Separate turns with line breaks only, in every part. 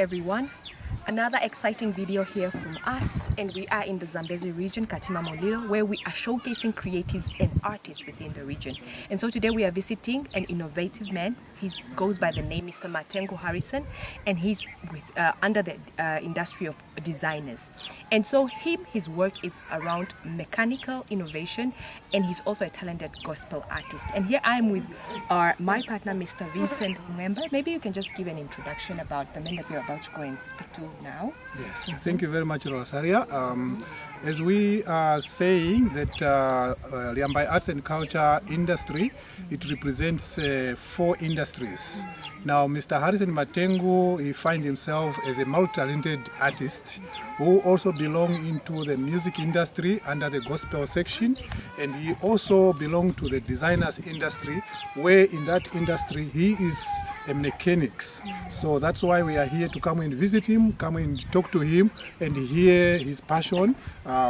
everyone. Another exciting video here from us, and we are in the Zambezi region, Katima Mulilo, where we are showcasing creatives and artists within the region. And so today we are visiting an innovative man. He goes by the name Mr. Matengu Harrison, and he's with under the industry of designers. And so his work is around mechanical innovation, and he's also a talented gospel artist. And here I am with my partner, Mr. Vincent Mwemba. Maybe you can just give an introduction about the man that we're about to go and speak to now.
Yes, Thank you very much, Rosaria. As we are saying that Lyambai Arts and Culture Industry, it represents 4 industries. Now, Mr. Harrison Matengu, he finds himself as a multi-talented artist who also belongs into the music industry under the gospel section, and he also belongs to the designers industry, where in that industry he is a mechanics. So that's why we are here to come and visit him, come and talk to him and hear his passion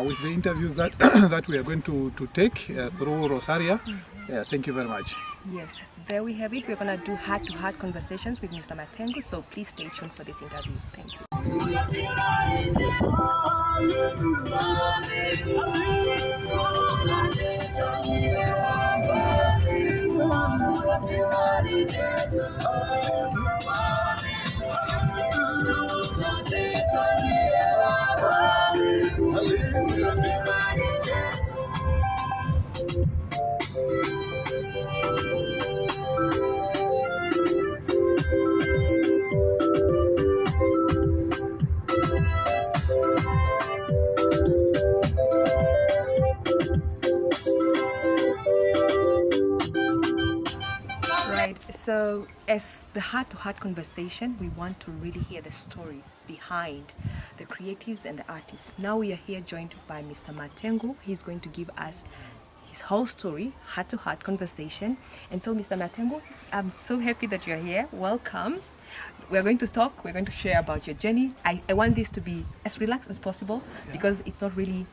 with the interviews that that we are going to take through Rosaria. Thank you very much.
Yes, there we have it. We're going to do heart-to-heart conversations with Mr. Matengu, so please stay tuned for this interview. Thank you. So as the heart-to-heart conversation, we want to really hear the story behind the creatives and the artists. Now we are here joined by Mr. Matengu. He's going to give us his whole story, heart-to-heart conversation. And so Mr. Matengu, I'm so happy that you're here. Welcome. We're going to talk, we're going to share about your journey. I want this to be as relaxed as possible because it's not really...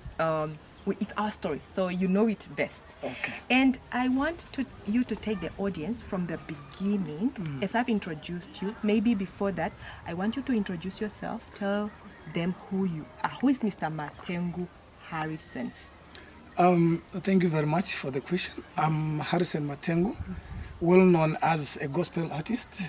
it's our story, so you know it best.
Okay.
And I want you to take the audience from the beginning. As I've introduced you, maybe before that, I want you to introduce yourself. Tell them who you are. Who is Mr. Matengu Harrison?
Thank you very much for the question. I'm Harrison Matengu, well known as a gospel artist,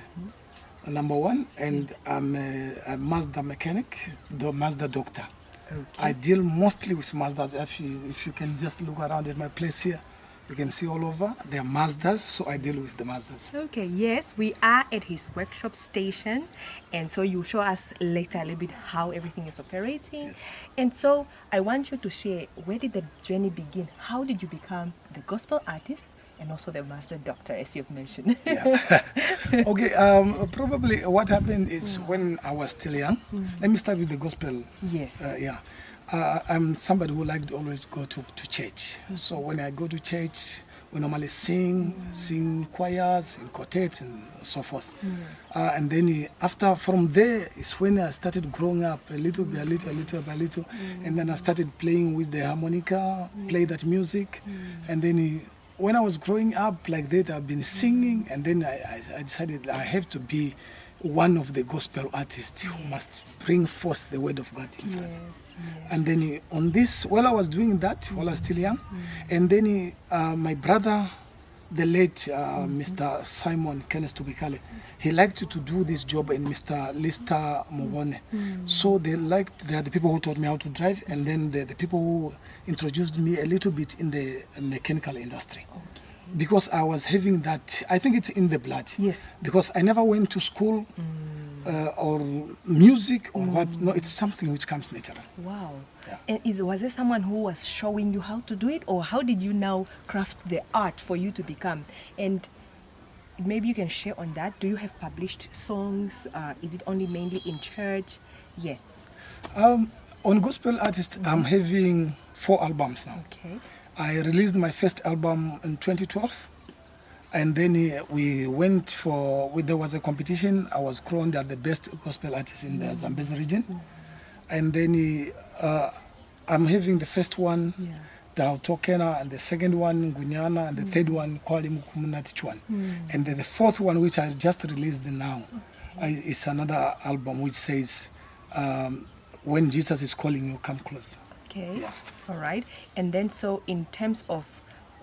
number one, and I'm a Mazda mechanic, the Mazda doctor. Okay. I deal mostly with Mazdas. If you can just look around at my place here, you can see all over. They are Mazdas, so I deal with the Mazdas.
Okay, yes, we are at his workshop station, and so you'll show us later a little bit how everything is operating.
Yes.
And so I want you to share, where did the journey begin? How did you become the gospel artist and also the Mazda doctor, as you've mentioned?
Yeah. Okay, probably what happened is when I was still young. Let me start with the gospel.
Yes.
I'm somebody who liked to always go to church. So when I go to church, we normally sing choirs and quartets and so forth. And then from there is when I started growing up a little by little. And then I started playing with the harmonica, play that music. And then when I was growing up like that, I've been singing, and then I decided I have to be one of the gospel artists who must bring forth the word of God in front. And then on this, while I was doing that, while I was still young, and then my brother, the late Mr. Simon Kenneth Tubikale, he liked to do this job in Mr. Lister Mobone. So they are the people who taught me how to drive, and then the people who introduced me a little bit in the mechanical industry. Okay. Because I was having that, I think it's in the blood.
Yes.
Because I never went to school or music or what. No, it's something which comes natural.
Wow.
Yeah.
And was there someone who was showing you how to do it, or how did you now craft the art for you to become? And maybe you can share on that. Do you have published songs? Is it only mainly in church? Yeah.
On gospel artist, I'm having 4 albums now.
Okay.
I released my first album in 2012, and then we went there was a competition. I was crowned as the best gospel artist in the Zambezi region. And then I'm having the first one, Tokena, and the second one, Gunyana, and the third one, Kwali Mukumunatichuan. And then the fourth one, which I just released now. It's another album which says, when Jesus is calling you, come close.
Okay.
Yeah.
All right. And then, so in terms of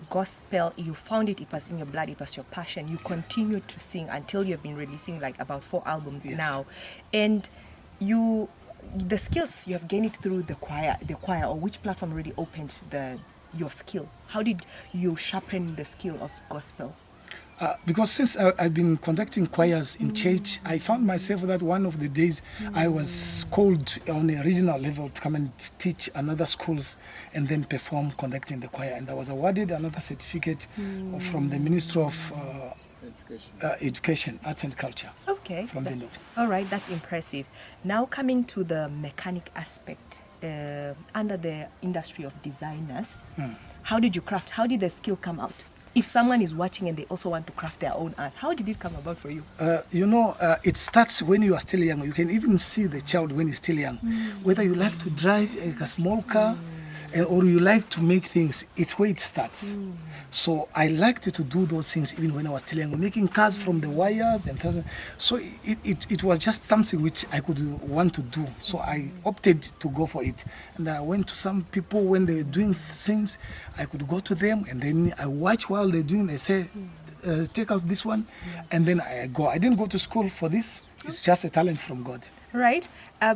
gospel, you found it was in your blood, it was your passion. You continued to sing until you've been releasing like about 4 albums now. And the skills you have gained it through the choir, or which platform really opened your skill? How did you sharpen the skill of gospel?
Because since I've been conducting choirs in church, I found myself that one of the days I was called on a regional level to come and teach another schools and then perform conducting the choir. And I was awarded another certificate from the Ministry of Education, Arts and Culture.
Okay.
From the
all right, that's impressive. Now coming to the mechanic aspect, under the industry of designers, how did you craft? How did the skill come out? If someone is watching and they also want to craft their own art, how did it come about for you?
It starts when you are still young. You can even see the child when he's still young. Whether you like to drive a small car or you like to make things, it's where it starts. So I liked to do those things even when I was still young, making cars from the wires and things. So it was just something which I could want to do. So I opted to go for it. And I went to some people when they were doing things, I could go to them and then I watch while they're doing, they say, take out this one. And then I go. I didn't go to school for this. It's just a talent from God.
Right,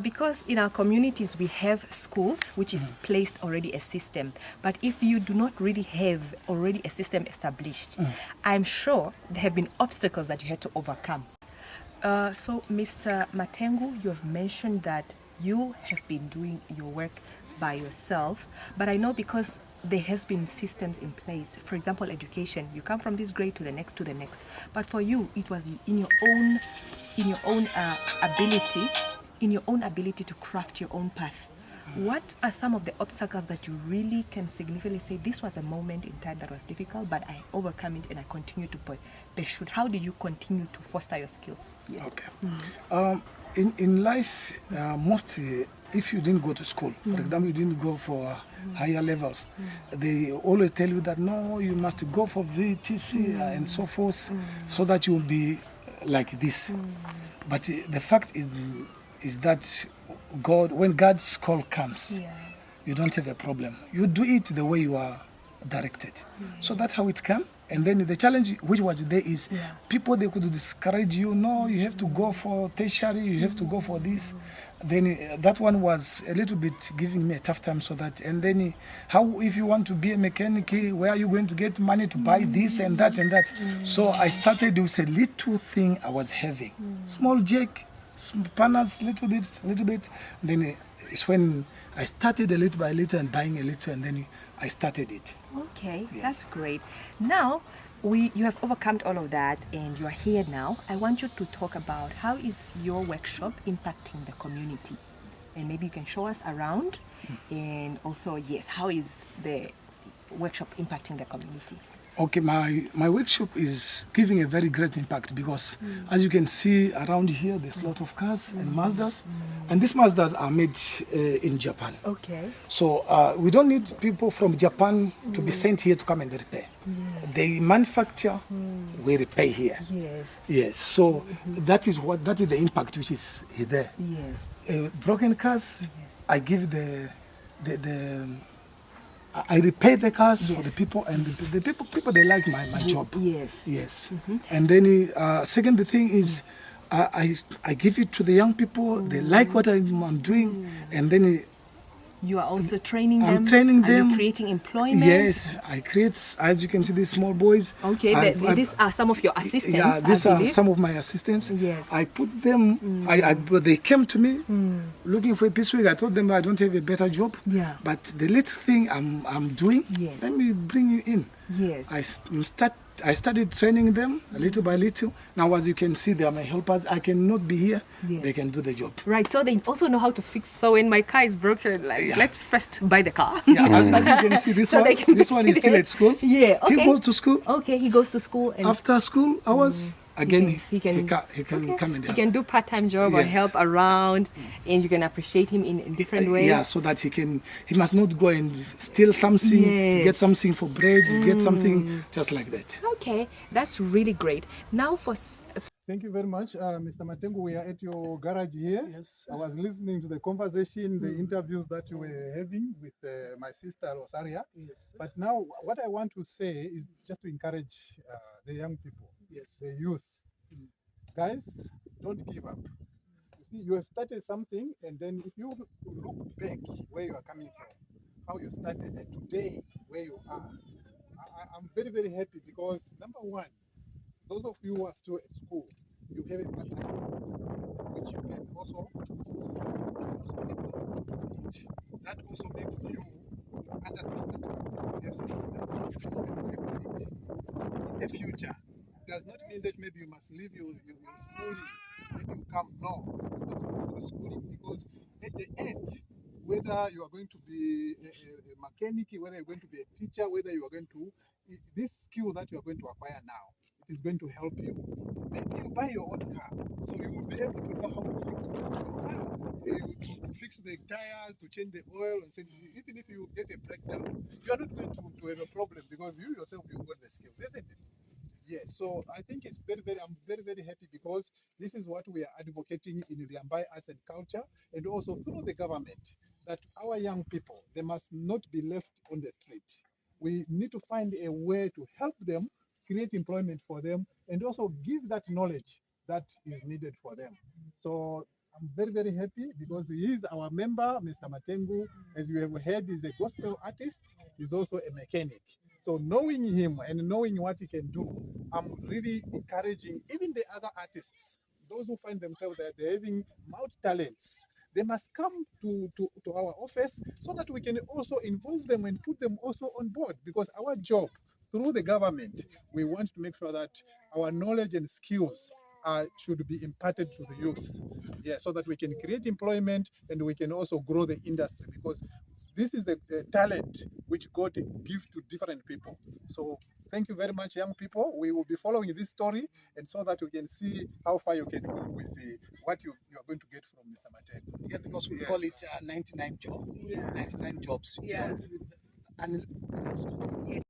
because in our communities we have schools which is placed already a system, but if you do not really have already a system established, I'm sure there have been obstacles that you had to overcome. So Mr. Matengu, you have mentioned that you have been doing your work by yourself, but I know because there has been systems in place. For example, education, you come from this grade to the next, but for you it was in your own ability to craft your own path. What are some of the obstacles that you really can significantly say this was a moment in time that was difficult, but I overcome it and I continue to pursue? How did you continue to foster your skill? Yeah.
Okay. In life, mostly, if you didn't go to school, for example, you didn't go for higher levels, they always tell you that, no, you must go for VTC and so forth, so that you will be like this. But the fact is that when God's call comes, you don't have a problem. You do it the way you are directed. So that's how it came. And then the challenge which was there is people, they could discourage you. No, you have to go for tertiary, you have to go for this. Then that one was a little bit giving me a tough time. So that, and then how, if you want to be a mechanic, where are you going to get money to buy this and that and that? So I started with a little thing I was having, small jack, spanners, little bit. Then it's when I started a little by little and buying a little, and then I started it.
Okay, that's great. Now, you have overcome all of that and you are here now. I want you to talk about how is your workshop impacting the community? And maybe you can show us around. And also, yes, how is the workshop impacting the community?
Okay, my workshop is giving a very great impact because as you can see around here, there's a lot of cars and Mazdas. And these Mazdas are made in Japan.
Okay.
So we don't need people from Japan to be sent here to come and repair. They manufacture, we repair here. Yes. Yes. So that is the impact which is there. Yes. Broken cars, I give I repair the cars for the people, and the people they like my job. Yes. And then second thing is I give it to the young people. They like what I'm doing, and then
you are also training them.
I'm training them.
Are you creating employment?
Yes, I create. As you can see, these small boys.
Okay, these are some of your assistants.
Yeah, these are some of my assistants.
Yes.
I put them. They came to me looking for a piece work. I told them I don't have a better job. Yeah. But the little thing I'm doing, let me bring you in. Yes. I started training them little by little. Now, as you can see, they are my helpers. I cannot be here. They can do the job.
Right. So they also know how to fix. So when my car is broken, let's first buy the car.
Yeah. As you can see, this one is still at school.
Yeah. Okay.
He goes to school.
Okay. He goes to school. And
after school hours. Again, he can come and help.
He can do part-time job or help around, and you can appreciate him in different ways.
Yeah, so that he must not go and steal something, get something for bread, get something just like that.
Okay, that's really great. Now for
Thank you very much, Mr. Matengu. We are at your garage here.
Yes.
I was listening to the conversation, the interviews that you were having with my sister Rosaria.
Yes.
But now, what I want to say is just to encourage the young people,
Yes.
the youth. Guys, don't give up. You see, you have started something, and then if you look back where you are coming from, how you started, and today where you are, I'm very, very happy because number one, those of you who are still at school, you have a part-time which you can also that also makes you understand that you have something. So in the future, does not mean that maybe you must leave your schooling, maybe you come. No, you must continue schooling because at the end, whether you are going to be a mechanic, whether you're going to be a teacher, whether you are going to, this skill that you are going to acquire now, it is going to help you. Maybe you buy your own car, so you will be able to know how to fix your car, to fix the tires, to change the oil, and say, even if you get a breakdown, you are not going to have a problem because you yourself you've got the skills, isn't it? Yes, so I think it's I'm very, very happy because this is what we are advocating in Lyambai Arts and Culture and also through the government that our young people, they must not be left on the street. We need to find a way to help them, create employment for them, and also give that knowledge that is needed for them. So I'm very, very happy because he is our member, Mr. Matengu. As you have heard, he's a gospel artist. He's also a mechanic. So knowing him and knowing what he can do, I'm really encouraging even the other artists, those who find themselves that they're having multi talents. They must come to our office so that we can also involve them and put them also on board because our job through the government, we want to make sure that our knowledge and skills should be imparted to the youth. Yeah, so that we can create employment and we can also grow the industry because this is the talent which God gives to different people. So thank you very much, young people. We will be following this story and so that we can see how far you can go with what you are going to get from Mr. Matengu.
Yeah, because we call it 99 job.
Yeah.
99 jobs.
Yeah.
And
Yes,